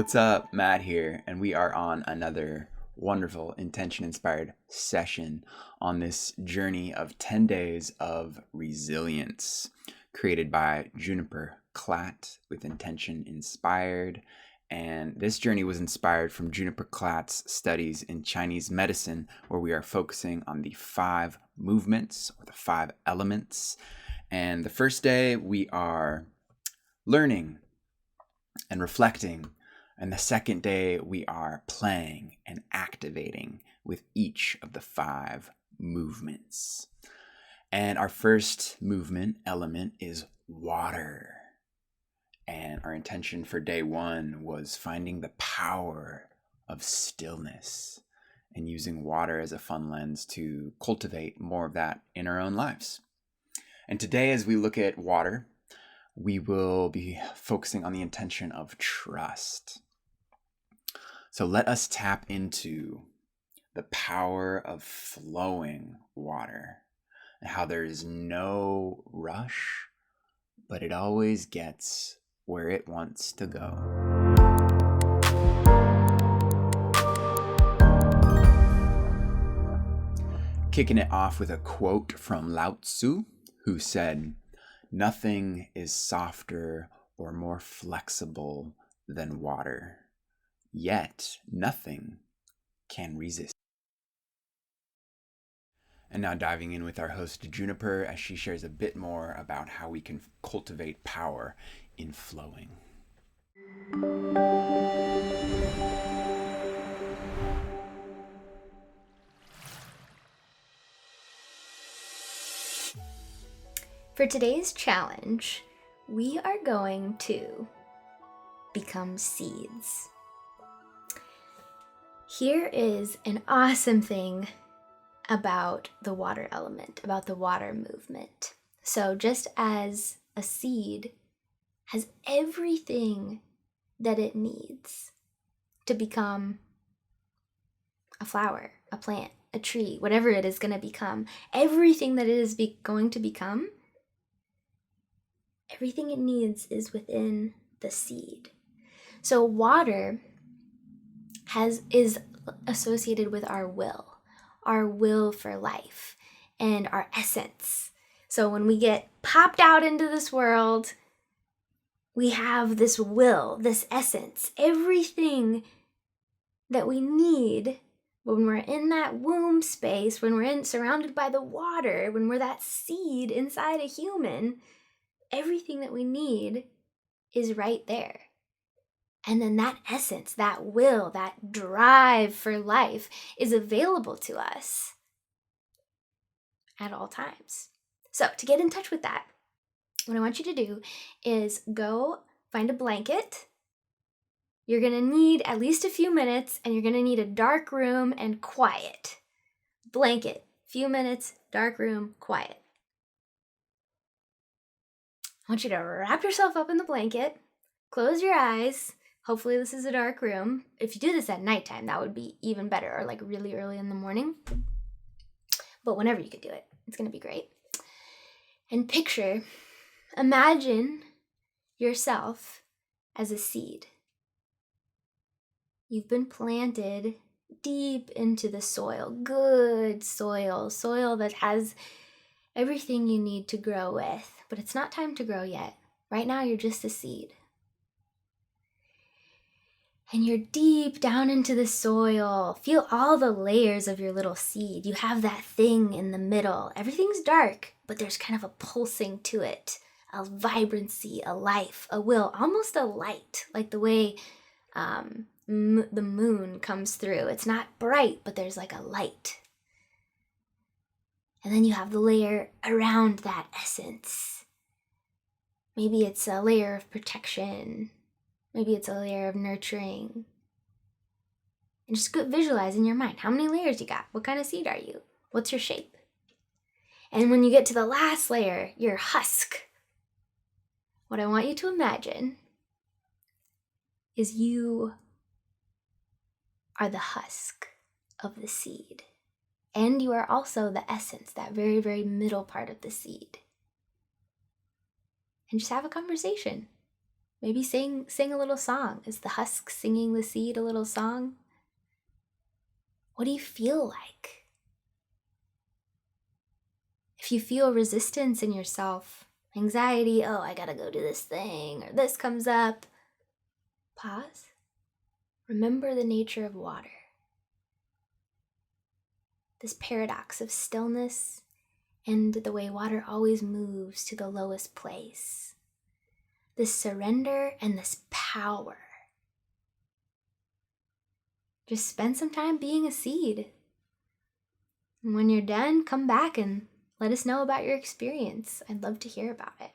What's up? Matt here, and we are on another wonderful intention-inspired session on this journey of 10 days of resilience created by Juniper Klatt with Intention Inspired. And this journey was inspired from Juniper Klatt's studies in Chinese medicine, where we are focusing on the 5 movements or the 5 elements. And the first day we are learning and reflecting. And the second day, we are playing and activating with each of the 5 movements. And our first movement element is water. And our intention for day 1 was finding the power of stillness and using water as a fun lens to cultivate more of that in our own lives. And today, as we look at water, we will be focusing on the intention of trust. So let us tap into the power of flowing water and how there is no rush, but it always gets where it wants to go. Kicking it off with a quote from Lao Tzu, who said, "Nothing is softer or more flexible than water. Yet nothing can resist." And now diving in with our host Juniper as she shares a bit more about how we can cultivate power in flowing. For today's challenge, we are going to become seeds. Here is an awesome thing about the water element, about the water movement. So just as a seed has everything that it needs to become a flower, a plant, a tree, whatever it is going to become, everything that it is going to become, everything it needs is within the seed. So water is associated with our will for life, and our essence. So when we get popped out into this world, we have this will, this essence, everything that we need when we're in that womb space, when we're surrounded by the water, when we're that seed inside a human, everything that we need is right there. And then that essence, that will, that drive for life is available to us at all times. So to get in touch with that, what I want you to do is go find a blanket. You're going to need at least a few minutes, and you're going to need a dark room and quiet. Blanket, few minutes, dark room, quiet. I want you to wrap yourself up in the blanket, close your eyes. Hopefully this is a dark room. If you do this at nighttime, that would be even better, or like really early in the morning. But whenever you could do it, it's going to be great. And imagine yourself as a seed. You've been planted deep into the soil, good soil that has everything you need to grow with. But it's not time to grow yet. Right now, you're just a seed. And you're deep down into the soil. Feel all the layers of your little seed. You have that thing in the middle. Everything's dark, but there's kind of a pulsing to it, a vibrancy, a life, a will, almost a light, like the way the moon comes through. It's not bright, but there's like a light. And then you have the layer around that essence. Maybe it's a layer of protection. Maybe it's a layer of nurturing. And just visualize in your mind, how many layers you got? What kind of seed are you? What's your shape? And when you get to the last layer, your husk, what I want you to imagine is you are the husk of the seed. And you are also the essence, that very, very middle part of the seed. And just have a conversation. Maybe sing a little song. Is the husk singing the seed a little song? What do you feel like? If you feel resistance in yourself, anxiety, oh, I gotta go do this thing, or this comes up, pause. Remember the nature of water. This paradox of stillness and the way water always moves to the lowest place. This surrender and this power. Just spend some time being a seed. And when you're done, come back and let us know about your experience. I'd love to hear about it.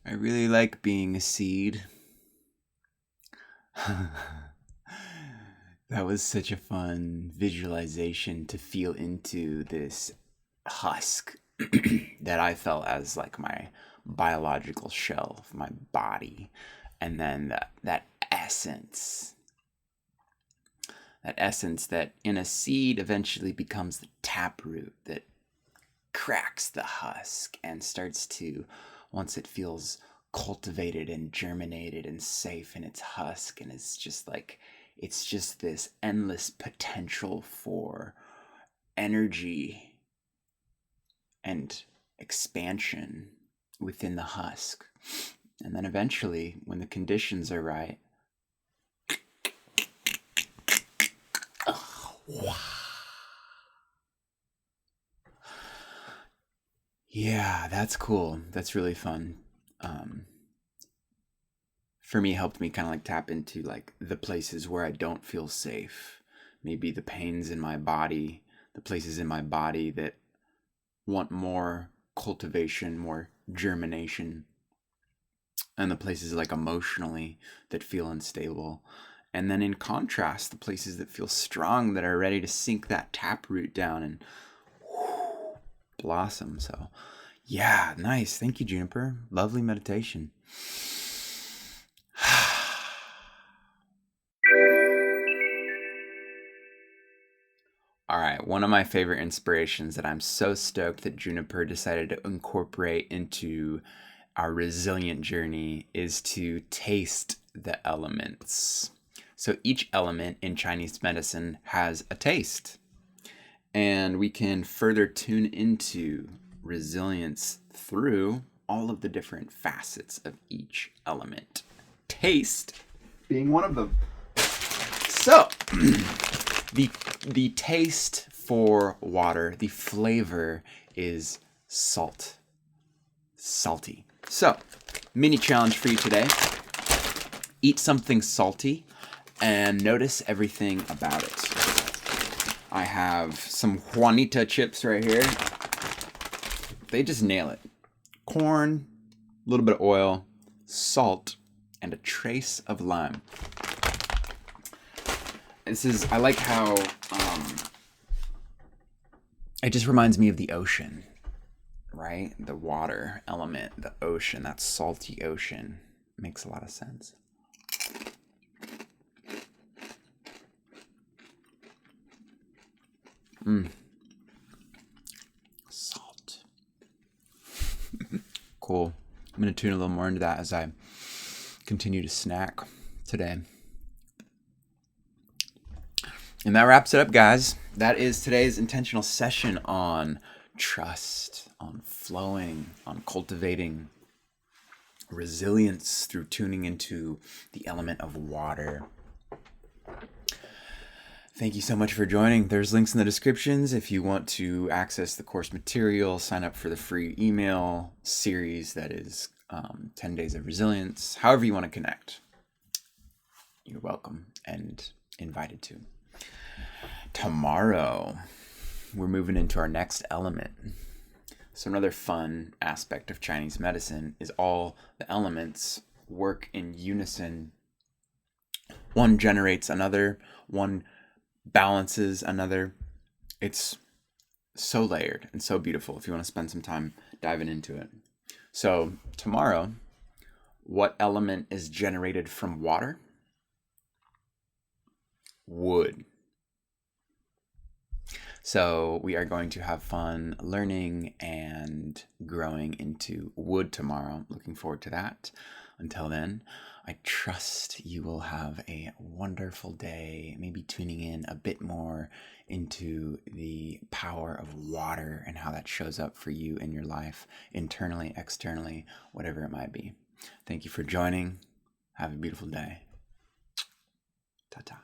I really like being a seed. That was such a fun visualization to feel into this husk that I felt as like my biological shell of my body. And then that essence that in a seed eventually becomes the taproot that cracks the husk and starts to, once it feels cultivated and germinated and safe in its husk, and it's just this endless potential for energy and expansion within the husk. And then eventually, when the conditions are right, yeah, that's cool. That's really fun. For me, helped me kind of like tap into like the places where I don't feel safe. Maybe the pains in my body, the places in my body that want more cultivation, more germination, and the places like emotionally that feel unstable. And then in contrast, the places that feel strong, that are ready to sink that taproot down and blossom. So yeah, nice. Thank you, Juniper. Lovely meditation. All right, one of my favorite inspirations that I'm so stoked that Juniper decided to incorporate into our resilient journey is to taste the elements. So each element in Chinese medicine has a taste, and we can further tune into resilience through all of the different facets of each element. Taste being one of them. So, the taste for water, the flavor is salt. Salty. So, mini challenge for you today. Eat something salty and notice everything about it. I have some Juanita chips right here. They just nail it. Corn, a little bit of oil, salt, and a trace of lime. I like how it just reminds me of the ocean, right? The water element, the ocean, that salty ocean. Makes a lot of sense. Salt. Cool. I'm going to tune a little more into that as I continue to snack today. And that wraps it up, guys. That is today's intentional session on trust, on flowing, on cultivating resilience through tuning into the element of water. Thank you so much for joining. There's links in the descriptions if you want to access the course material, sign up for the free email series that is 10 Days of Resilience. However you want to connect, you're welcome and invited to. Tomorrow, we're moving into our next element. So another fun aspect of Chinese medicine is all the elements work in unison. One generates another, one balances another. It's so layered and so beautiful if you want to spend some time diving into it. So tomorrow, what element is generated from water? Wood. So we are going to have fun learning and growing into wood tomorrow. Looking forward to that. Until then, I trust you will have a wonderful day, maybe tuning in a bit more into the power of water and how that shows up for you in your life, internally, externally, whatever it might be. Thank you for joining. Have a beautiful day. Ta-ta.